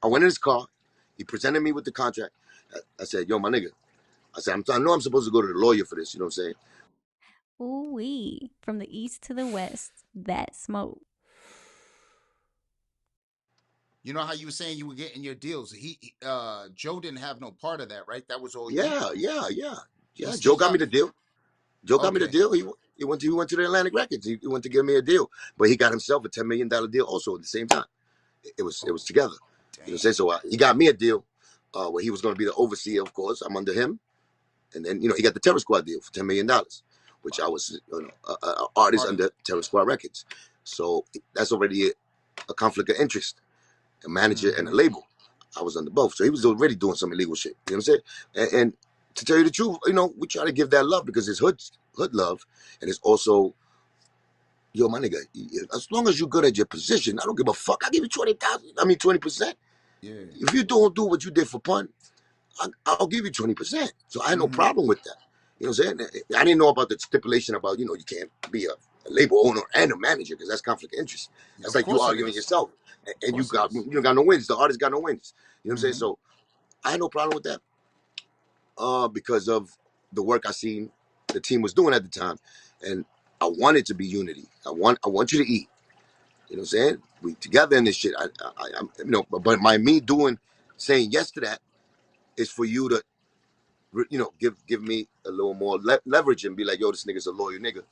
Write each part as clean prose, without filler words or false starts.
I went in his car. He presented me with the contract. I said, yo, my nigga. I said, I know I'm supposed to go to the lawyer for this. You know what I'm saying? Ooh-wee. From the east to the west, that smoke. You know how you were saying you were getting your deals. Joe didn't have no part of that, right? That was all you. Yeah. Still Joe got me got the deal. Joe got me the okay. deal. He went to the Atlantic Records. He went to give me a deal, but he got himself a $10 million deal also at the same time. It was Oh, together. You know what I'm saying? damn. So he got me a deal where he was going to be the overseer. Of course, I'm under him, and then he got the Terror Squad deal for $10 million, which I Wow. was a artist Part of under Terror Squad Records. So that's already a conflict of interest, a manager and a mm-hmm. label. I was under both, so he was already doing some illegal shit. You know what I'm saying? And to tell you the truth, we try to give that love because it's hood love, and it's also, yo, my nigga, as long as you're good at your position, I don't give a fuck. I give you 20,000. I mean 20%. Yeah. If you don't do what you did for Pun, I'll give you 20%. So I had no Mm-hmm. problem with that. You know what I'm saying? I didn't know about the stipulation about you can't be a label owner and a manager because that's conflict of interest. That's Of like you course it arguing is. yourself, Of and course it is. you don't got no wins. The artist got no wins. You know what I'm saying? Mm-hmm. So I had no problem with that. Because of the work I seen the team was doing at the time, and I wanted to be unity. I want you to eat. You know what I'm saying? We together in this shit. But me saying yes to that is for you to, give me a little more leverage and be like, yo, this nigga's a loyal nigga. You know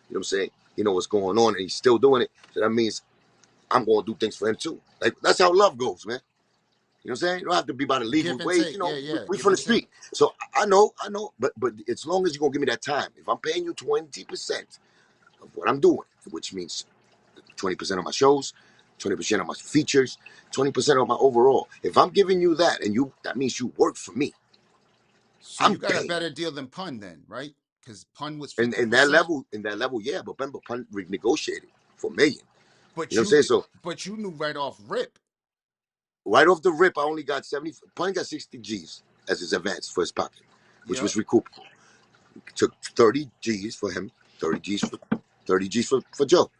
what I'm saying? He know what's going on and he's still doing it. So that means I'm going to do things for him too. Like that's how love goes, man. You know what I'm saying? You don't have to be by the legal Give and ways. take. Yeah, yeah. We Give from the and take. street. So I know. But as long as you're gonna give me that time, if I'm paying you 20% of what I'm doing, which means 20% of my shows, 20% of my features, 20% of my overall. If I'm giving you that and that means you work for me. So I'm you got a game. better deal than Pun then, right? Because Pun was And 50%. in that level, yeah. But remember, Pun renegotiated for a million. You But know what I'm saying? you So but you knew right off rip. right off the rip, I only got 70. Pun got 60 G's as his advance for his pocket, which Yep. was recoupable. Took 30 G's for him, 30 G's for Joe.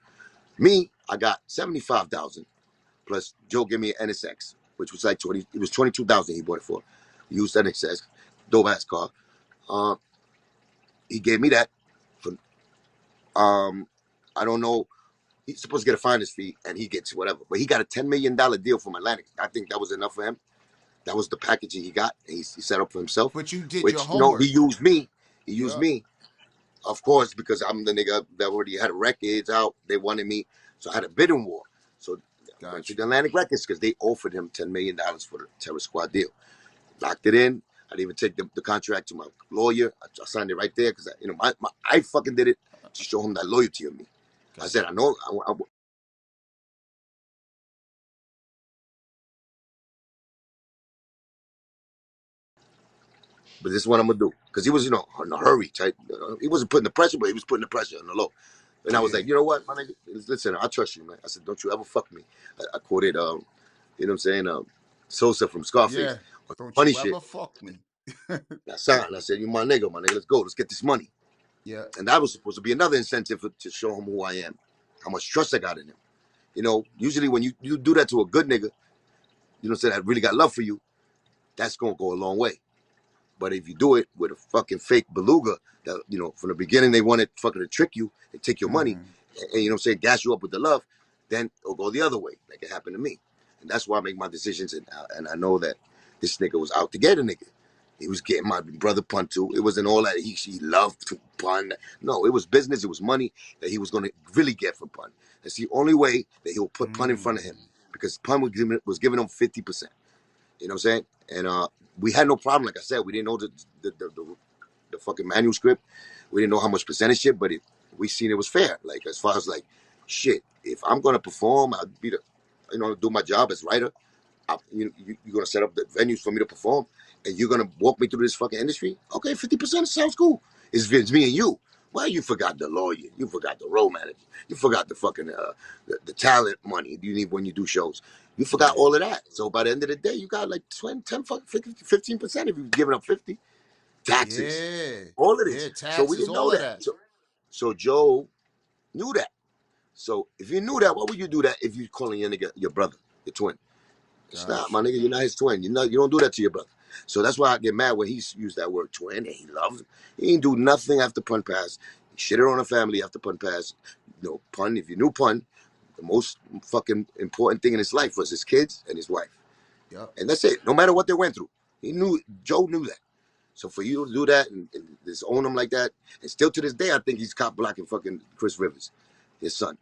Me, I got 75,000 plus Joe gave me an NSX, which was like 20. It was 22,000 he bought it for. Used NSX, dope ass car. Uh, he gave me that. For, I don't know. He's supposed to get a finder's fee and he gets whatever, but he got a $10 million deal from Atlantic. I think that was enough for him. That was the packaging he got. And he set up for himself, But you did your which he homework. used me. He used Yep. me, of course, because I'm the nigga that already had records out. They wanted me, so I had a bidding war. So I went to Got the you. Atlantic Records because they offered him $10 million for the Terror Squad deal. Locked it in. I didn't even take the contract to my lawyer. I signed it right there because I fucking did it to show him that loyalty of me. I said, Got I you. know, but this is what I'm gonna do because he was, in a hurry type. He wasn't putting the pressure, but he was putting the pressure on the low. And I was Yeah. like, you know what, my nigga, listen, I trust you, man. I said, don't you ever fuck me. I quoted, you know what I'm saying, Sosa from Scarface Yeah. on Don't funny you shit. ever fuck me. I signed. I said, you my nigga, let's go, let's get this money. Yeah. And that was supposed to be another incentive to show him who I am, how much trust I got in him. Usually when you do that to a good nigga, you know what I'm saying, that really got love for you, that's gonna go a long way. But if you do it with a fucking fake beluga, that from the beginning they wanted fucking to trick you and take your money, Mm-hmm. and you know what I'm saying, gas you up with the love, then it'll go the other way, like it happened to me. And that's why I make my decisions, and I know that this nigga was out to get a nigga. He was getting my brother Pun too. It wasn't all that he loved to Pun. No, it was business. It was money that he was going to really get from Pun. That's the only way that he'll put Pun in front of him, Mm. because Pun was giving him 50%. You know what I'm saying? And we had no problem. Like I said, we didn't know the fucking manuscript. We didn't know how much percentage shit, but we seen it was fair. Like as far as like, shit, if I'm gonna perform, I'd be do my job as writer. You're gonna set up the venues for me to perform, and you're gonna walk me through this fucking industry. Okay, 50% sounds cool. It's me and you. Well, you forgot the lawyer, you forgot the road manager, you forgot the fucking the talent money you need when you do shows. You forgot Yeah. all of that. So by the end of the day, you got like 20, 10, 15% if you're giving up 50 taxes, Yeah. all of this. Yeah. So we Taxes, didn't know all of that. that. So Joe knew that. So if you knew that, why would you do that if you calling your nigga your brother, your twin? It's not, my nigga. You're not his twin. You don't do that to your brother. So that's why I get mad when he used that word twin and he loves him. He ain't do nothing after punt pass. He shitted on a family after punt pass. Pun, if you knew pun, the most fucking important thing in his life was his kids and his wife. Yep. And that's it. No matter what they went through. Joe knew that. So for you to do that and disown him like that, and still to this day, I think he's cop blocking fucking Chris Rivers, his son.